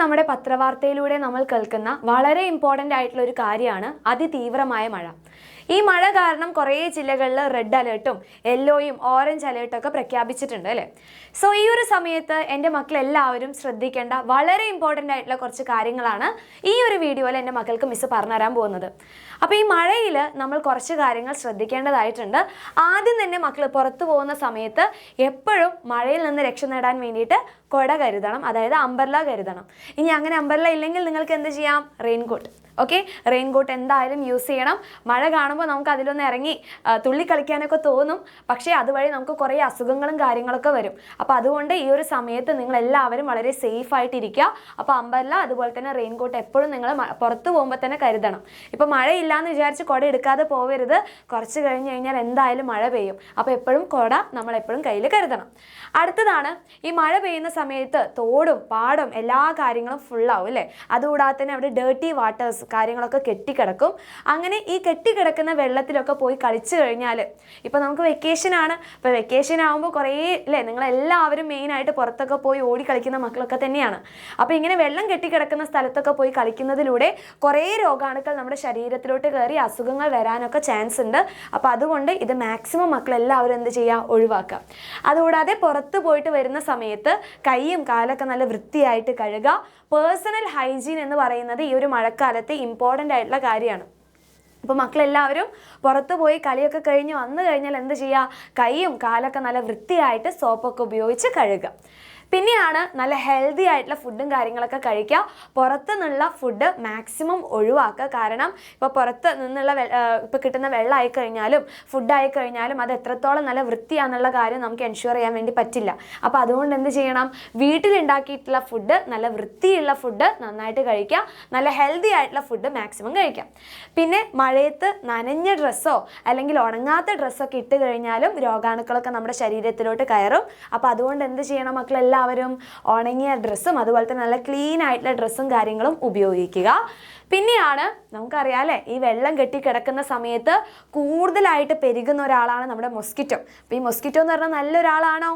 നമ്മുടെ പത്രവാർത്തയിലൂടെ നമ്മൾ കേൾക്കുന്ന വളരെ ഇമ്പോർട്ടൻ്റ് ആയിട്ടുള്ള ഒരു കാര്യമാണ് അതിതീവ്രമായ മഴ. ഈ മഴ കാരണം കുറേ ജില്ലകളിൽ റെഡ് അലേർട്ടും യെല്ലോയും ഓറഞ്ച് അലേർട്ടും ഒക്കെ പ്രഖ്യാപിച്ചിട്ടുണ്ട് അല്ലേ. സോ ഈ ഒരു സമയത്ത് എൻ്റെ മക്കളെല്ലാവരും ശ്രദ്ധിക്കേണ്ട വളരെ ഇമ്പോർട്ടൻ്റ് ആയിട്ടുള്ള കുറച്ച് കാര്യങ്ങളാണ് ഈ ഒരു വീഡിയോയിൽ എൻ്റെ മക്കൾക്ക് മിസ് പറഞ്ഞുതരാൻ പോകുന്നത്. അപ്പോൾ ഈ മഴയിൽ നമ്മൾ കുറച്ച് കാര്യങ്ങൾ ശ്രദ്ധിക്കേണ്ടതായിട്ടുണ്ട്. ആദ്യം തന്നെ മക്കൾ പുറത്തു പോകുന്ന സമയത്ത് എപ്പോഴും മഴയിൽ നിന്ന് രക്ഷ നേടാൻ വേണ്ടിയിട്ട് കുട കരുതണം, അതായത് അംബ്രല്ല കരുതണം. ഇനി അങ്ങനെ അംബ്രല്ല ഇല്ലെങ്കിൽ നിങ്ങൾക്ക് എന്ത് ചെയ്യാം? റെയിൻകോട്ട്. ഓക്കെ, റെയിൻകോട്ട് എന്തായാലും യൂസ് ചെയ്യണം. മഴ കാണുമ്പോൾ നമുക്ക് അതിലൊന്ന് ഇറങ്ങി തുള്ളി കളിക്കാനൊക്കെ തോന്നും, പക്ഷേ അതുവഴി നമുക്ക് കുറേ അസുഖങ്ങളും കാര്യങ്ങളൊക്കെ വരും. അപ്പോൾ അതുകൊണ്ട് ഈ ഒരു സമയത്ത് നിങ്ങളെല്ലാവരും വളരെ സേഫ് ആയിട്ടിരിക്കുക. അപ്പോൾ അംബ്രല്ല അതുപോലെ തന്നെ റെയിൻകോട്ട് എപ്പോഴും നിങ്ങൾ പുറത്ത് പോകുമ്പോൾ തന്നെ കരുതണം. ഇപ്പോൾ മഴയില്ലാന്ന് വിചാരിച്ച് കുട എടുക്കാതെ പോകരുത്. കുറച്ച് കഴിഞ്ഞ് കഴിഞ്ഞാൽ എന്തായാലും മഴ പെയ്യും. അപ്പോൾ എപ്പോഴും കുട നമ്മളെപ്പോഴും കയ്യിൽ കരുതണം. അടുത്തതാണ്, ഈ മഴ പെയ്യുന്ന സമയത്ത് തോടും പാടും എല്ലാ കാര്യങ്ങളും ഫുള്ളാവും അല്ലേ. അതുകൂടാതെ തന്നെ അവിടെ ഡേർട്ടി വാട്ടേഴ്സ് കാര്യങ്ങളൊക്കെ കെട്ടിക്കിടക്കും. അങ്ങനെ ഈ കെട്ടിക്കിടക്കുന്ന വെള്ളത്തിലൊക്കെ പോയി കളിച്ചു കഴിഞ്ഞാൽ, ഇപ്പോൾ നമുക്ക് വെക്കേഷനാണ്, ഇപ്പോൾ വെക്കേഷൻ ആകുമ്പോൾ കുറേ അല്ലേ നിങ്ങളെല്ലാവരും മെയിനായിട്ട് പുറത്തൊക്കെ പോയി ഓടി കളിക്കുന്ന മക്കളൊക്കെ തന്നെയാണ്. അപ്പോൾ ഇങ്ങനെ വെള്ളം കെട്ടിക്കിടക്കുന്ന സ്ഥലത്തൊക്കെ പോയി കളിക്കുന്നതിലൂടെ കുറേ രോഗാണുക്കൾ നമ്മുടെ ശരീരത്തിലോട്ട് കയറി അസുഖങ്ങൾ വരാനൊക്കെ ചാൻസ് ഉണ്ട്. അപ്പോൾ അതുകൊണ്ട് ഇത് മാക്സിമം മക്കളെല്ലാവരും എന്ത് ചെയ്യുക? ഒഴിവാക്കുക. അതുകൂടാതെ പുറത്ത് പോയിട്ട് വരുന്ന സമയത്ത് കൈയും കാലൊക്കെ നല്ല വൃത്തിയായിട്ട് കഴുകുക. പേഴ്സണൽ ഹൈജീൻ എന്ന് പറയുന്നത് ഈ ഒരു മഴക്കാലത്ത് ഇമ്പോർട്ടൻ്റ് ആയിട്ടുള്ള കാര്യമാണ്. അപ്പോൾ മക്കളെല്ലാവരും പുറത്ത് പോയി കളിയൊക്കെ കഴിഞ്ഞ് വന്നു കഴിഞ്ഞാൽ എന്ത് ചെയ്യുക? കൈയും കാലൊക്കെ നല്ല വൃത്തിയായിട്ട് സോപ്പൊക്കെ ഉപയോഗിച്ച് കഴുകുക. പിന്നെയാണ് നല്ല ഹെൽത്തി ആയിട്ടുള്ള ഫുഡും കാര്യങ്ങളൊക്കെ കഴിക്കുക. പുറത്തു നിന്നുള്ള ഫുഡ് മാക്സിമം ഒഴിവാക്കുക. കാരണം ഇപ്പോൾ പുറത്ത് നിന്നുള്ള ഇപ്പോൾ കിട്ടുന്ന വെള്ളമായി കഴിഞ്ഞാലും ഫുഡായി കഴിഞ്ഞാലും അത് എത്രത്തോളം നല്ല വൃത്തിയാണെന്നുള്ള കാര്യം നമുക്ക് എൻഷുർ ചെയ്യാൻ വേണ്ടി പറ്റില്ല. അപ്പോൾ അതുകൊണ്ട് എന്ത് ചെയ്യണം? വീട്ടിലുണ്ടാക്കിയിട്ടുള്ള ഫുഡ്, നല്ല വൃത്തിയുള്ള ഫുഡ് നന്നായിട്ട് കഴിക്കുക. നല്ല ഹെൽത്തി ആയിട്ടുള്ള ഫുഡ് മാക്സിമം കഴിക്കാം. പിന്നെ മഴയത്ത് നനഞ്ഞ ഡ്രസ്സോ അല്ലെങ്കിൽ ഉണങ്ങാത്ത ഡ്രസ്സൊക്കെ ഇട്ട് കഴിഞ്ഞാലും രോഗാണുക്കളൊക്കെ നമ്മുടെ ശരീരത്തിലോട്ട് കയറും. അപ്പോൾ അതുകൊണ്ട് എന്ത് ചെയ്യണം? മക്കളെല്ലാവരും ഉണങ്ങിയ ഡ്രസ്സും അതുപോലെ തന്നെ നല്ല ക്ലീൻ ആയിട്ടുള്ള ഡ്രസ്സും കാര്യങ്ങളും ഉപയോഗിക്കുക. പിന്നെയാണ് നമുക്കറിയാം അല്ലേ, ഈ വെള്ളം കെട്ടിക്കിടക്കുന്ന സമയത്ത് കൂടുതലായിട്ട് പെരുകുന്ന ഒരാളാണ് നമ്മുടെ മൊസ്കിറ്റോ. അപ്പോൾ ഈ മൊസ്കിറ്റോ എന്ന് പറഞ്ഞാൽ നല്ലൊരാളാണോ?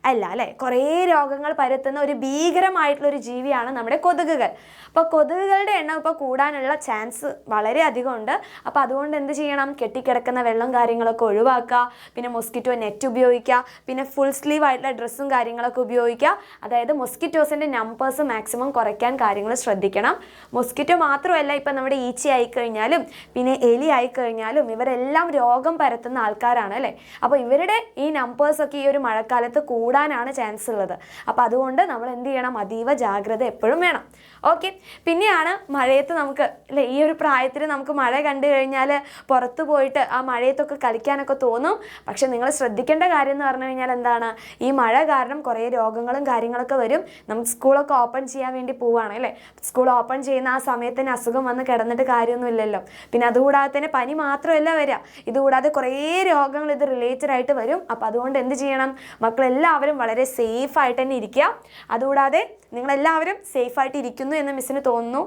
അല്ല അല്ലേ. കുറേ രോഗങ്ങൾ പരത്തുന്ന ഒരു ഭീകരമായിട്ടുള്ളൊരു ജീവിയാണ് നമ്മുടെ കൊതുകുകൾ. അപ്പോൾ കൊതുകുകളുടെ എണ്ണം ഇപ്പോൾ കൂടാനുള്ള ചാൻസ് വളരെ അധികമുണ്ട്. അപ്പോൾ അതുകൊണ്ട് എന്ത് ചെയ്യണം? കെട്ടിക്കിടക്കുന്ന വെള്ളം കാര്യങ്ങളൊക്കെ ഒഴിവാക്കുക. പിന്നെ മൊസ്കിറ്റോ നെറ്റ് ഉപയോഗിക്കുക. പിന്നെ ഫുൾ സ്ലീവ് ആയിട്ടുള്ള ഡ്രസ്സും കാര്യങ്ങളൊക്കെ ഉപയോഗിക്കുക. അതായത് മൊസ്കിറ്റോസിൻ്റെ നമ്പേഴ്സ് മാക്സിമം കുറയ്ക്കാൻ കാര്യങ്ങൾ ശ്രദ്ധിക്കണം. മൊസ്കിറ്റോ മാത്രമല്ല, ഇപ്പം നമ്മുടെ ഈച്ച ആയിക്കഴിഞ്ഞാലും പിന്നെ എലി ആയിക്കഴിഞ്ഞാലും ഇവരെല്ലാം രോഗം പരത്തുന്ന ആൾക്കാരാണ് അല്ലേ. അപ്പോൾ ഇവരുടെ ഈ നമ്പേഴ്സൊക്കെ ഈ ഒരു മഴക്കാലത്ത് കൂടാനാണ് ചാൻസ് ഉള്ളത്. അപ്പോൾ അതുകൊണ്ട് നമ്മൾ എന്ത് ചെയ്യണം? അതീവ ജാഗ്രത എപ്പോഴും വേണം. ഓക്കെ, പിന്നെയാണ് മഴയത്ത് നമുക്ക് അല്ലേ, ഈ ഒരു പ്രായത്തിൽ നമുക്ക് മഴ കണ്ടു കഴിഞ്ഞാൽ പുറത്ത് പോയിട്ട് ആ മഴയത്തൊക്കെ കളിക്കാനൊക്കെ തോന്നും. പക്ഷെ നിങ്ങൾ ശ്രദ്ധിക്കേണ്ട കാര്യം എന്ന് പറഞ്ഞു കഴിഞ്ഞാൽ എന്താണ്? ഈ മഴ കാരണം കുറേ രോഗങ്ങളും കാര്യങ്ങളൊക്കെ വരും. നമുക്ക് സ്കൂളൊക്കെ ഓപ്പൺ ചെയ്യാൻ വേണ്ടി പോവുകയാണ് അല്ലേ. സ്കൂൾ ഓപ്പൺ ചെയ്യുന്ന ആ സമയത്തിന് അസുഖം വന്ന് കിടന്നിട്ട് കാര്യമൊന്നുമില്ലല്ലോ. പിന്നെ അതുകൂടാതെ തന്നെ പനി മാത്രമല്ല വരിക, ഇതുകൂടാതെ കുറേ രോഗങ്ങൾ ഇത് റിലേറ്റഡ് ആയിട്ട് വരും. അപ്പോൾ അതുകൊണ്ട് എന്ത് ചെയ്യണം? മക്കളെല്ലാവരും വളരെ സേഫ് ആയിട്ട് തന്നെ ഇരിക്കുക. അതുകൂടാതെ നിങ്ങളെല്ലാവരും സേഫായിട്ട് ഇരിക്കുന്നു എന്ന് മിസ്സിന് തോന്നുന്നു.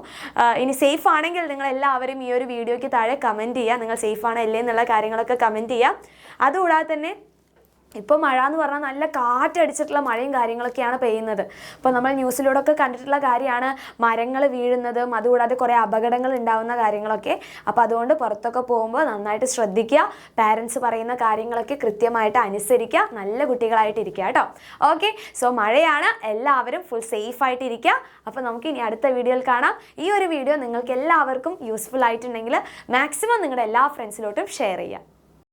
ഇനി സേഫ് ആണെങ്കിൽ നിങ്ങളെല്ലാവരും ഈ ഒരു വീഡിയോയ്ക്ക് താഴെ കമൻറ്റ് ചെയ്യുക. നിങ്ങൾ സേഫാണോ അല്ലേ എന്നുള്ള കാര്യങ്ങളൊക്കെ കമൻറ്റ് ചെയ്യുക. അതുകൂടാതെ തന്നെ ഇപ്പോൾ മഴ എന്ന് പറഞ്ഞാൽ നല്ല കാറ്റടിച്ചിട്ടുള്ള മഴയും കാര്യങ്ങളൊക്കെയാണ് പെയ്യുന്നത്. ഇപ്പോൾ നമ്മൾ ന്യൂസിലൂടെയൊക്കെ കണ്ടിട്ടുള്ള കാര്യമാണ് മരങ്ങൾ വീഴുന്നതും അതുകൂടാതെ കുറേ അപകടങ്ങൾ ഉണ്ടാകുന്ന കാര്യങ്ങളൊക്കെ. അപ്പോൾ അതുകൊണ്ട് പുറത്തൊക്കെ പോകുമ്പോൾ നന്നായിട്ട് ശ്രദ്ധിക്കുക. പാരൻസ് പറയുന്ന കാര്യങ്ങളൊക്കെ കൃത്യമായിട്ട് അനുസരിക്കുക. നല്ല കുട്ടികളായിട്ടിരിക്കുക കേട്ടോ. ഓക്കെ, സോ മഴയാണ്, എല്ലാവരും ഫുൾ സേഫായിട്ടിരിക്കുക. അപ്പോൾ നമുക്ക് ഇനി അടുത്ത വീഡിയോയിൽ കാണാം. ഈ ഒരു വീഡിയോ നിങ്ങൾക്ക് എല്ലാവർക്കും യൂസ്ഫുൾ ആയിട്ടുണ്ടെങ്കിൽ മാക്സിമം നിങ്ങളുടെ എല്ലാ ഫ്രണ്ട്സിലോട്ടും ഷെയർ ചെയ്യുക.